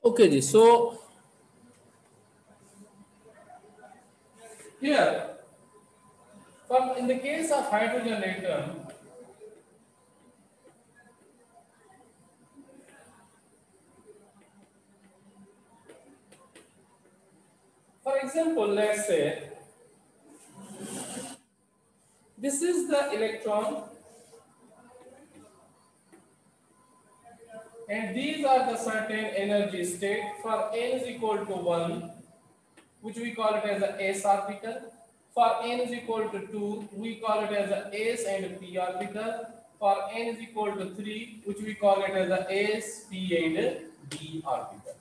Okay, ji. So here, from in the case of hydrogen atom, for example, let's say this is the electron, and these are the certain energy state. For n is equal to 1, which we call it as a s orbital. For n is equal to 2, we call it as a s and p orbital. For n is equal to 3, which we call it as a s, p and d orbital.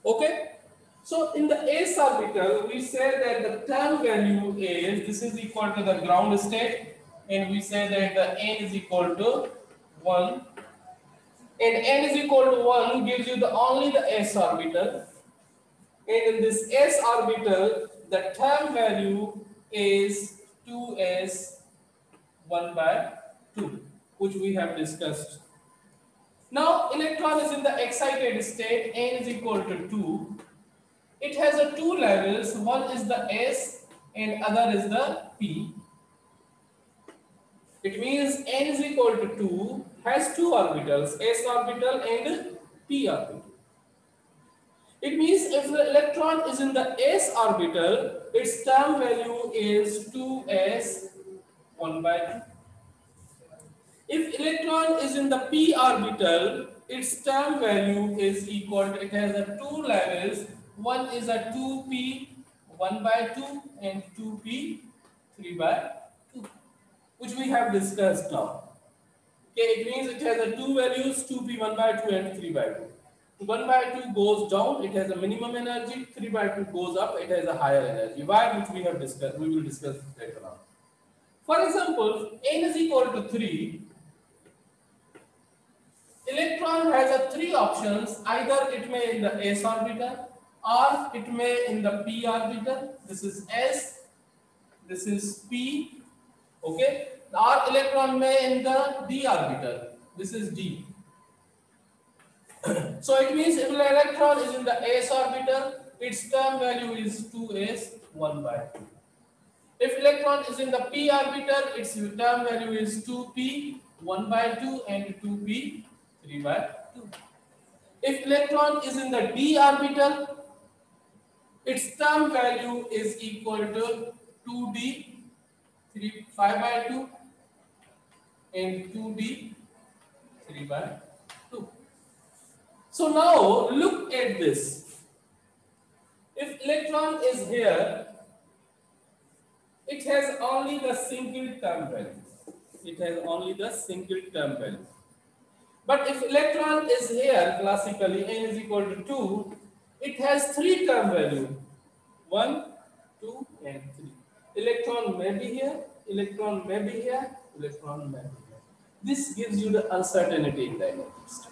Okay? So in the s orbital, we say that the term value is, this is equal to the ground state, and we say that the n is equal to 1, and n is equal to 1 gives you the only the s orbital, and in this s orbital, the term value is 2s 1 by 2, which we have discussed. Now, electron is in the excited state, n is equal to 2. It has a two levels, one is the s and other is the p. It means n is equal to 2 has two orbitals, s orbital and p orbital. It means if the electron is in the s orbital, its term value is 2s 1 by 2. If electron is in the p orbital, its term value is equal to, it has a two levels. One is a 2p 1 by 2 and 2p 3 by 2, which we have discussed now. Okay, it means it has a two values, 2p 1 by 2 and 3 by 2. 1 by 2 goes down, it has a minimum energy. 3 by 2 goes up, it has a higher energy. Why? Which we have discussed, we will discuss later on. For example, n is equal to 3. Electron has a three options. Either it may in the s orbital or it may in the p orbital. This is s, this is p, okay, or electron may in the d orbital. This is d. So it means if an electron is in the s orbital, its term value is 2s 1 by 2. If electron is in the p orbital, its term value is 2p 1 by 2 and 2p 3 by 2. If electron is in the d orbital, its term value is equal to 2d 5 by 2 and 2d 3 by 2. So now look at this. If electron is here, it has only the single term value. It has only the single term value. But if electron is here, classically n is equal to 2, it has three term value. 1, 2 and 3. Electron may be here, electron may be here, electron may be here. This gives you the uncertainty in the energy state.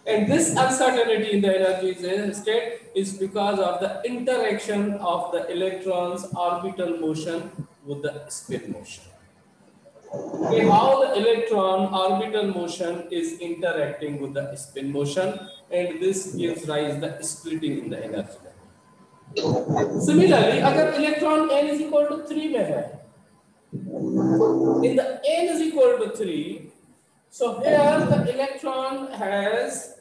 And this uncertainty in the energy state is because of the interaction of the electron's orbital motion with the spin motion. Okay, how the electron orbital motion is interacting with the spin motion, and this gives rise the splitting in the energy. Similarly, अगर electron n is equal to 3 में है, in the n is equal to 3, so here the electron has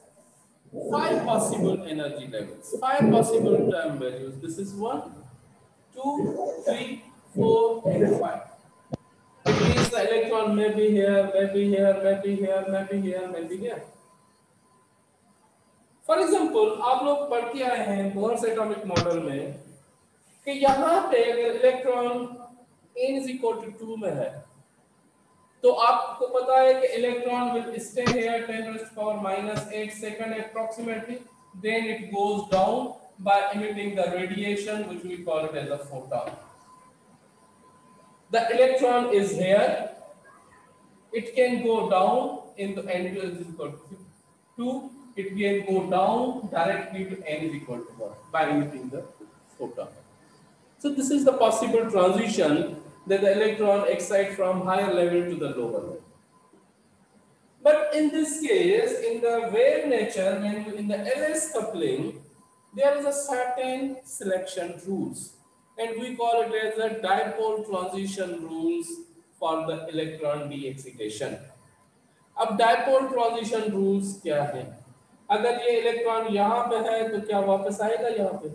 5 possible energy levels, 5 possible term values. This is 1, 2, 3, 4, and 5. It means the electron may be here, may be here, may be here, may be here, may be here. For example, आप लोग पढ़ के आए हैं Bohr's atomic model में कि यहाँ पे अगर electron n is equal to 2 में है, तो आपको पता है कि electron will stay here 10⁻⁻8 second approximately, then it goes down by emitting the radiation which we call it as a photon. The electron is here, it can go down into n is equal to 2, it can go down directly to n is equal to 1 by emitting the photon. So this is the possible transition that the electron excites from higher level to the lower level. But in this case, in the wave nature, when in the LS coupling, there is a certain selection rules, and we call it as the dipole transition rules for the electron de-excitation. अब dipole transition rules क्या है? अगर ये electron यहाँ पे है तो क्या वापस आएगा यहाँ पे?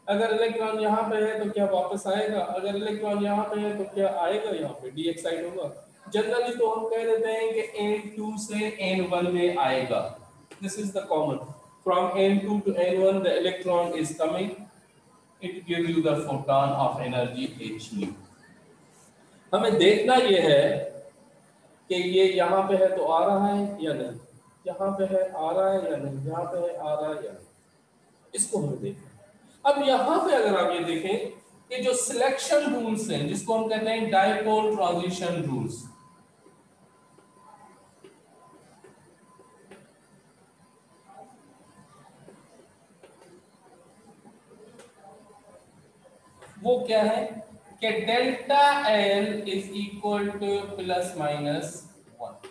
अगर इलेक्ट्रॉन यहाँ पे है तो क्या वापस आएगा? अगर इलेक्ट्रॉन यहाँ पे है तो क्या आएगा यहाँ पे? डी एक्साइट होगा। जनरली तो हम कह देते हैं कि N2 से N1 में आएगा। This is the common. From N2 to N1 the electron is coming. It gives you the photon of energy hν. हमें देखना ये है कि ये यहाँ पे है तो आ रहा है या नहीं, यहाँ पे है आ रहा है या नहीं, यहाँ पे है आ रहा है या नहीं, इसको हमें देखना। अब यहाँ पे अगर आप ये देखें कि जो सिलेक्शन रूल्स हैं जिसको हम कहते हैं डायपोल ट्रांजिशन रूल्स, वो क्या है कि delta L is equal two plus minus one.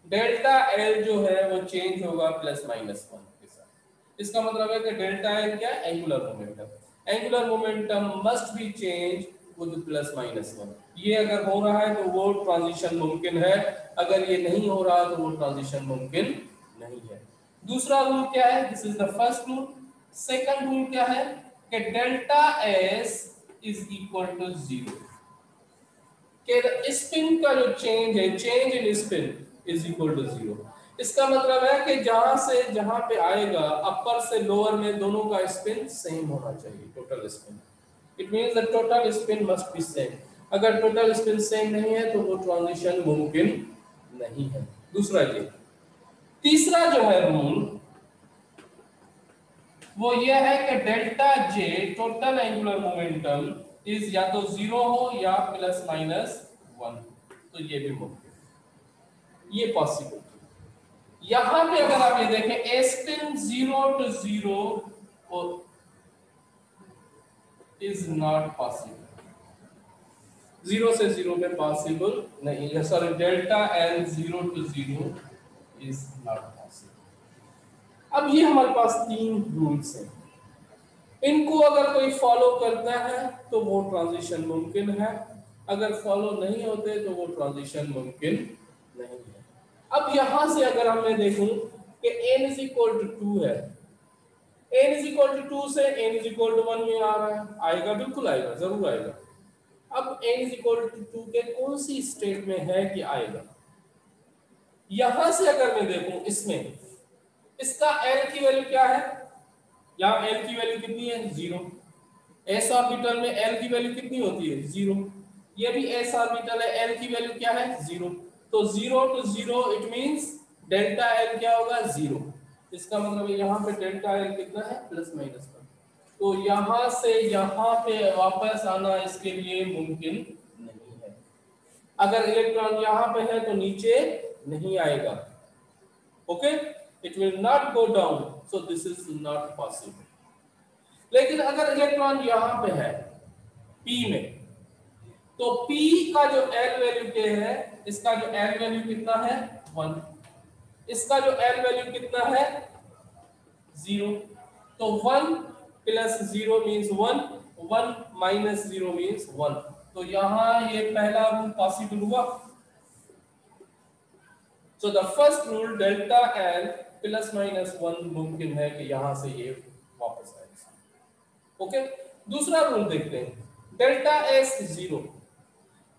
Delta L जो है वो चेंज होगा प्लस माइनस वन के साथ। इसका मतलब है कि डेल्टा एल क्या है? Angular momentum. Angular momentum must be change with plus minus one. ये अगर हो रहा है तो वो ट्रांजिशन मुमकिन है, अगर ये नहीं हो रहा तो वो ट्रांजिशन मुमकिन नहीं है। दूसरा रूल क्या है? This is the first rule. Second rule क्या है कि delta S is equal to zero, कि स्पिन का जो चेंज है, change in spin is equal to zero. इसका मतलब है कि जहां से जहां पे आएगा अपर से लोअर में दोनों का स्पिन सेम होना चाहिए, total spin. It means the total spin must be same. अगर टोटल स्पिन सेम नहीं है तो वो ट्रांजिशन मुमकिन नहीं है। दूसरा ये। तीसरा जो है रूल वो ये है कि delta J total angular momentum is या तो जीरो हो या प्लस माइनस वन, तो ये भी मुमकिन, ये पॉसिबल। यहां पे अगर आप ये देखें a spin zero to zero is not possible, zero से जीरो में पॉसिबल नहीं है। Sorry, delta L zero to zero is not possible. अब ये हमारे पास तीन रूल्स हैं, इनको अगर कोई फॉलो करता है तो वो ट्रांजिशन मुमकिन है, अगर फॉलो नहीं होते तो वो ट्रांजिशन मुमकिन नहीं है। अब यहां से अगर मैं देखूं कि n is equal to 2 है, n is equal to 2 से n is equal to 1 में आ रहा है, आएगा, बिल्कुल आएगा, जरूर आएगा। अब n is equal to 2 के कौन सी स्टेट में है कि आएगा? यहां से अगर मैं देखूं इसमें, इसका L की वैल्यू क्या है? यहाँ L की वैल्यू कितनी है? जीरो। s ऑर्बिटल में L की वैल्यू कितनी होती है? जीरो। ये भी s ऑर्बिटल है, L की वैल्यू क्या है? जीरो। तो zero to zero it means delta L क्या होगा? जीरो। इसका मतलब है यहाँ पे डेल्टा L कितना है? Plus minus one. तो यहाँ से यहाँ पे वापस आना इसके लिए मुमकिन नहीं है। अगर इलेक्ट्रॉन यहाँ पे है तो नीचे नहीं आएगा, okay, it will not go down, so this is not possible. लेकिन अगर इलेक्ट्रॉन यहाँ पे है P में, तो P का जो L वैल्यू क्या है? इसका जो L वैल्यू कितना है? 1। इसका जो L वैल्यू कितना है? 0। तो 1 प्लस 0 मींस 1, 1 माइनस 0 मींस 1। तो यहाँ ये पहला रूल पॉसिबल हुआ। So the first rule delta L plus minus 1 मुमकिन है कि यहां से ये वापस आएगा, ओके। दूसरा रूल देखते हैं, डेल्टा S जीरो,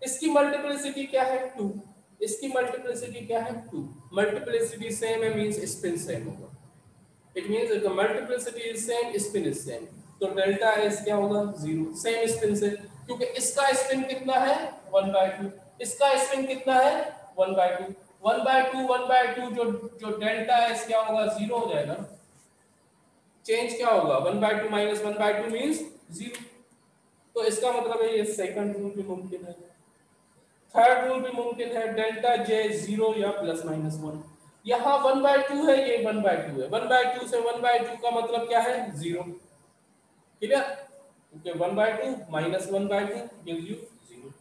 इसकी मल्टीप्लिसिटी क्या है? 2। इसकी मल्टीप्लिसिटी क्या है? 2। मल्टीप्लिसिटी सेम है मींस स्पिन सेम होगा। It means if the multiplicity is same, spin is same, तो डेल्टा S क्या होगा? जीरो। सेम स्पिन से, क्योंकि इसका स्पिन कितना है? 1/2। इसका स्पिन कितना है? 1/2। 1/2 जो डेल्टा एस क्या होगा? जीरो हो जाएगा। चेंज क्या होगा? 1/2 माइनस 1/2 मींस जीरो। तो इसका मतलब है ये सेकंड रूल भी मुमकिन है। थर्ड रूल भी मुमकिन है, डेल्टा जे जीरो या प्लस माइनस 1। यहाँ 1/2 है, ये 1/2 है। 1/2 से 1/2 का मतलब क्या है? जीरो। क्लियर? क्योंकि 1/2 minus 1/2 gives you zero.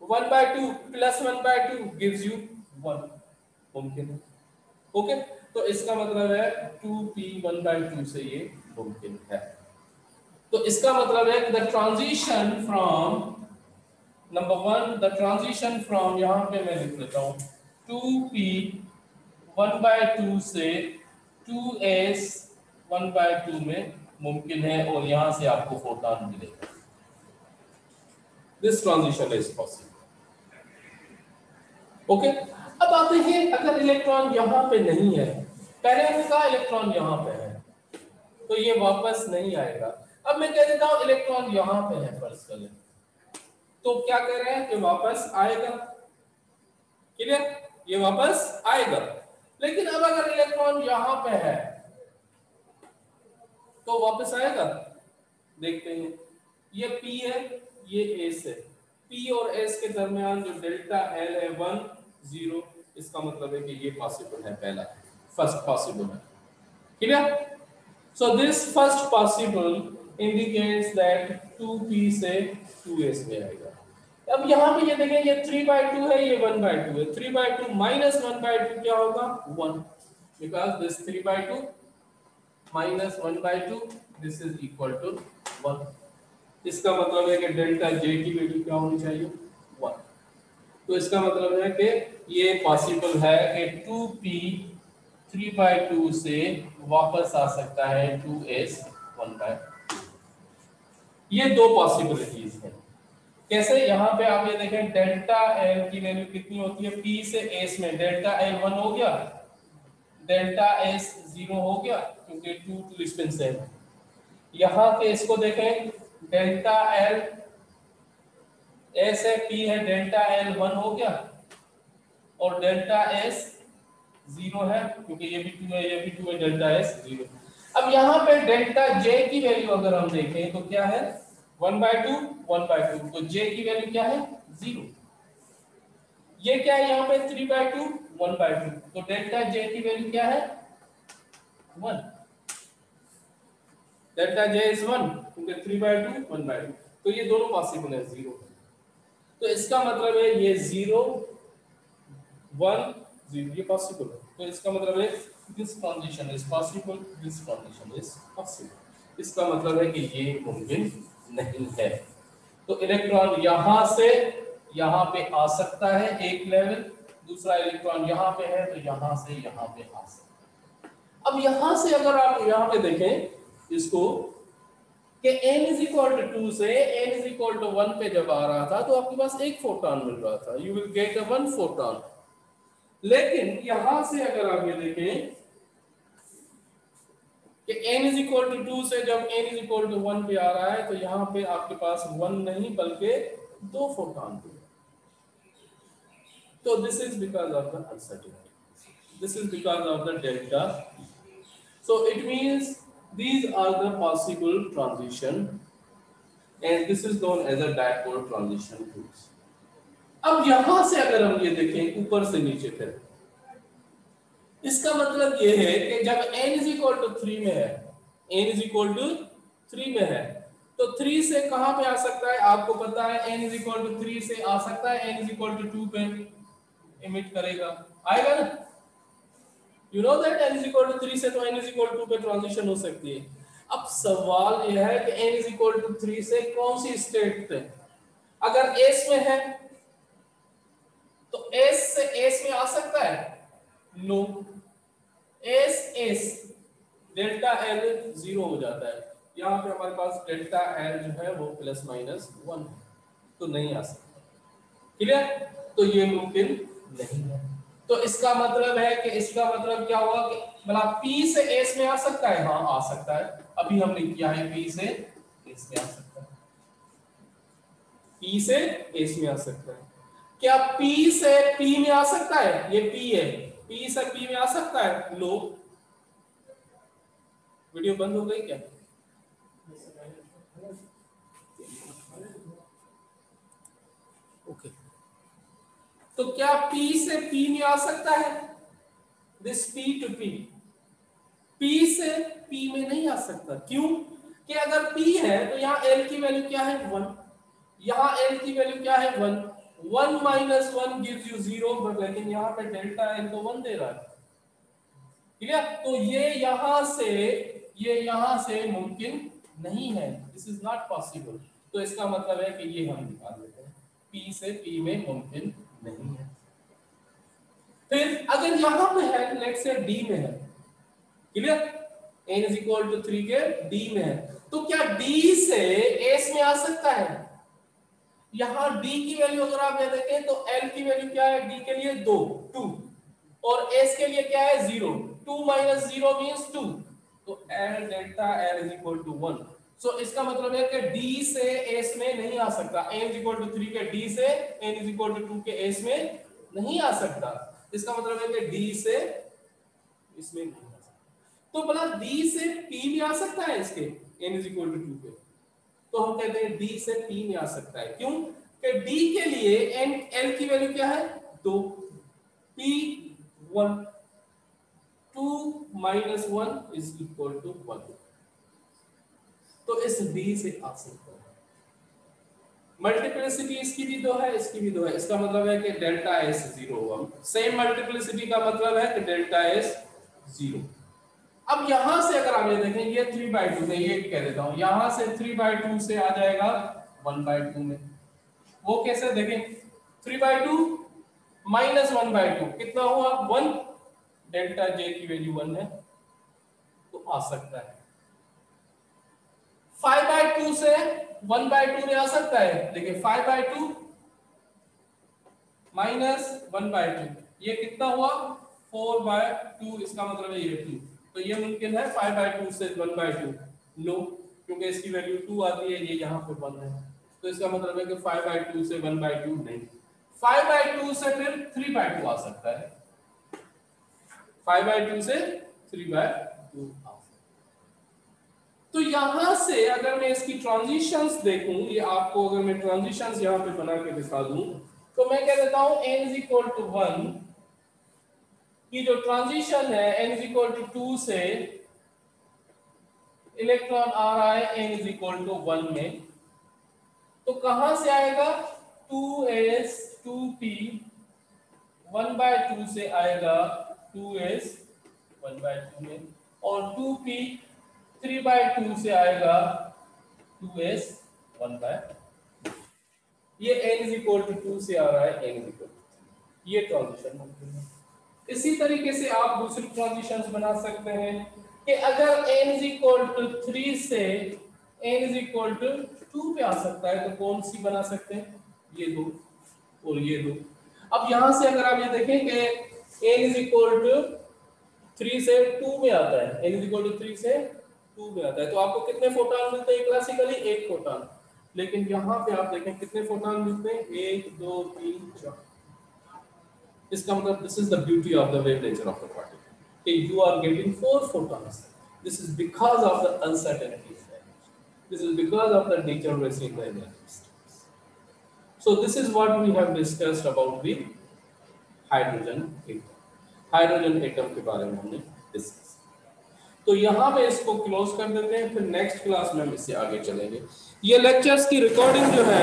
1/2 plus 1/2 gives you 1। मुमकिन है। ओके, तो इसका मतलब है 2p 1/2 से ये मुमकिन है। तो इसका मतलब है कि the transition from number 1, the transition from, यहां पे मैं लिख लेता हूं 2p 1/2 से 2s 1/2 में मुमकिन है, और यहां से आपको फोटॉन मिलेगा। This transition is possible. Okay, अब आप देखिए अगर इलेक्ट्रॉन यहां पे नहीं है, पहले हमने कहा इलेक्ट्रॉन यहां पे है तो ये वापस नहीं आएगा। अब मैं कह देता हूं इलेक्ट्रॉन यहां पे है फर्स्ट करें, तो क्या कह रहे हैं कि वापस आएगा। क्लियर, ये वापस आएगा। लेकिन अब अगर इलेक्ट्रॉन यहां पे है तो वापस आएगा। देखते हैं, ये P है, ये S है। P और S के दरमियान जो डेल्टा L है 1 0, इसका मतलब है कि ये पॉसिबल है, पहला फर्स्ट पॉसिबल है। Clear, so this first possible indicates that 2P से 2S में आएगा। अब यहाँ पे ये देखें, ये 3/2 है, ये 1/2 है। 3/2 माइनस 1/2 क्या होगा? 1, because this 3/2 minus 1/2 this is equal to 1। इसका मतलब है कि डेल्टा J की वैल्यू क्या होनी चाहिए? 1। तो इसका मतलब है कि ये पॉसिबल है कि 2P 3/2 से वापस आ सकता है 2S 1/2। ये दो पॉसिबिलिटीज हैं। कैसे? यहाँ पे आप ये देखें, डेल्टा L की वैल्यू कितनी होती है P से S में? डेल्टा L 1 हो गया, डेल्टा S 0 हो गया, क्योंकि 2 डिस्टेंस है। यहाँ पे इसको देखें, डेल्टा L S है, P है, डेल्टा L 1 हो गया, और डेल्टा S 0 है, क्योंकि ये भी 2 है, ये भी 2 है, डेल्टा S 0। अब यहाँ पे डेल्टा J की वैल्यू अगर हम देखें तो क्या है? 1/2 1/2, तो J की वैल्यू क्या है? 0। ये क्या है यहाँ पे? 3/2 1/2, तो डेल्टा J की वैल्यू क्या है? 1। डेल्टा J इज 1, क्योंकि 3/2 1/2, तो ये दोनों पॉसिबल है 0। तो इसका मतलब है ये 0 1 0 ये पॉसिबल है। तो इसका मतलब है this transition is possible, this transition is possible. इसका मतलब है कि ये मुमकिन नहीं है। तो इलेक्ट्रॉन यहां से यहां पे आ सकता है एक लेवल, दूसरा इलेक्ट्रॉन यहां पे है तो यहां से यहां पे आ सकता है। अब यहां से अगर आप यहां पे देखें इसको कि n is equal to 2 से n is equal to 1 पे जब आ रहा था तो आपके पास एक फोटॉन मिल रहा था, you will get a 1 photon. लेकिन यहां से अगर आप ये देखें कि n is equal to 2 से जब n is equal to 1 पे आ रहा है तो यहां पे आपके पास 1 नहीं बल्कि 2 फोटॉन थे। तो this is because of the uncertainty, this is because of the delta. So it means these are the possible transition and this is known as a dipole transition rules. अब यहां से अगर हम ये देखें ऊपर से नीचे फिर, इसका मतलब ये है कि जब n is equal to 3 में है, n is equal to 3 में है, तो 3 से कहां पे आ सकता है? आपको पता है n is equal to 3 से आ सकता है n is equal to 2 पे इमिट करेगा, आएगा ना? You know that n is equal to 3 से तो n is equal to 2 पे ट्रांजिशन हो सकती है। अब सवाल यह है कि n is equal to 3 से कौन सी स्टेट पे? अगर s में है तो s से s में आ सकता है? नो, s डेल्टा L 0 हो जाता है। यहाँ पे हमारे पास डेल्टा L जो है वो प्लस माइनस 1 है, तो नहीं आ सकता। क्लियर? तो ये मुमकिन नहीं है। तो इसका मतलब है कि इसका मतलब क्या हुआ कि मतलब P से S में आ सकता है? हाँ आ सकता है। अभी हमने किया है P से S में आ सकता है, P से S में आ सकता है। क्या P से P में आ सकता है? ये P है, P से P में आ सकता है? लो, वीडियो बंद हो गई क्या? ओके, तो क्या P से P में आ सकता है? This P to P, P से P में नहीं आ सकता। क्यों? कि अगर P है तो यहाँ L की वैल्यू क्या है? 1, यहाँ L की वैल्यू क्या है? 1, 1 माइनस 1 गिव्स यू 0, बट लेकिन यहाँ पे डेल्टा एन को 1 दे रहा है। क्लियर? तो ये यहां से मुमकिन नहीं है, दिस इज नॉट पॉसिबल। तो इसका मतलब है कि ये हम निकाल लेते हैं, P से P में मुमकिन नहीं है। फिर अगर यहां पे है, लेट्स से D में है, clear, n is equal to 3 के D में है, तो क्या D से S में आ सकता है? यहां D की वैल्यू अगर आप ये देखें तो L की वैल्यू क्या है D के लिए 2 और S के लिए क्या है 0, 2 माइनस 0 मींस 2, तो L delta L is equal to 1। So इसका मतलब है कि D से S में नहीं आ सकता, n इज इक्वल टू 3 के D से n इज इक्वल टू 2 के S में नहीं आ सकता। इसका मतलब है कि D से इसमें नहीं आ सकता। तो भला D से P में आ सकता है इसके n इज इक्वल टू 2 के, तो हम कहते हैं D से P में आ सकता है। क्यों? कि D के लिए n L की वैल्यू क्या है 2, P 1, 2 minus 1 is equal to 1, तो इस D से आ सकता है। मल्टीप्लिसिटी इसकी भी 2 है, इसकी भी 2 है, इसका मतलब है कि डेल्टा S 0 होगा। सेम मल्टीप्लिसिटी का मतलब है कि डेल्टा S 0। अब यहां से अगर आप ये देखें, ये 3/2 में, ये कह देता हूं, यहां से 3/2 से आ जाएगा 1/2 में। वो कैसे देखें? 3/2 माइनस 1/2 कितना हुआ 1, डेल्टा J की वैल्यू 1 है, तो आ सकता है। 5/2 से 1/2 में आ सकता है, देखिए 5/2 माइनस 1/2 ये कितना हुआ 4/2, इसका मतलब है ये 2, तो ये मुमकिन है 5/2 से 1/2 नो, क्योंकि इसकी वैल्यू 2 आती है, ये यहाँ पे 1 है, तो इसका मतलब है कि 5/2 से 1/2 नहीं, 5/2 से फिर 3/2 आ सकता है, 5/2 से 3/2 आ सकता है। तो यहां से अगर मैं इसकी ट्रांजिशंस देखूं, ये आपको अगर मैं ट्रांजिशंस यहां पे बना के दिखा दूं, तो मैं कह देता हूं n इज इक्वल टू 1 की जो ट्रांजिशन है n इज इक्वल टू 2 से इलेक्ट्रॉन आ रहा है n इज इक्वल टू 1 में, तो कहां से आएगा 2s 2p 1/2 से आएगा 2s 1/2 में, और 2p 3/2 से आएगा 2s 1/2। ये n इज इक्वल टू 2 से आ रहा है n इज इक्वल टू, ये ट्रांजिशन मुमकिन है। इसी तरीके से आप दूसरी ट्रांजिशंस बना सकते हैं कि अगर n इज इक्वल टू 3 से n इज इक्वल टू 2 पे आ सकता है, तो कौन सी बना सकते हैं? ये दो और ये दो। अब यहां से अगर आप ये देखें कि n इज इक्वल टू 3 से 2 में आता है, n इज इक्वल टू 3 से 2 में आता है, तो आपको कितने फोटॉन मिलते हैं? क्लासिकली 1 फोटॉन, लेकिन यहाँ पे आप देखें कितने फोटॉन मिलते हैं? 1 2 3 4। इसका मतलब this is the beauty of the wave nature of the particle, कि you are getting 4 photons. This is because of the uncertainty effect. This is because of the degeneracy in the energy states. So this is what we have discussed about the hydrogen atom. Hydrogen atom के बारे में हमने discuss. तो यहाँ पे इसको close कर देते हैं, फिर नेक्स्ट क्लास में हम इससे आगे चलेंगे। ये लेक्चर्स की रिकॉर्डिंग जो है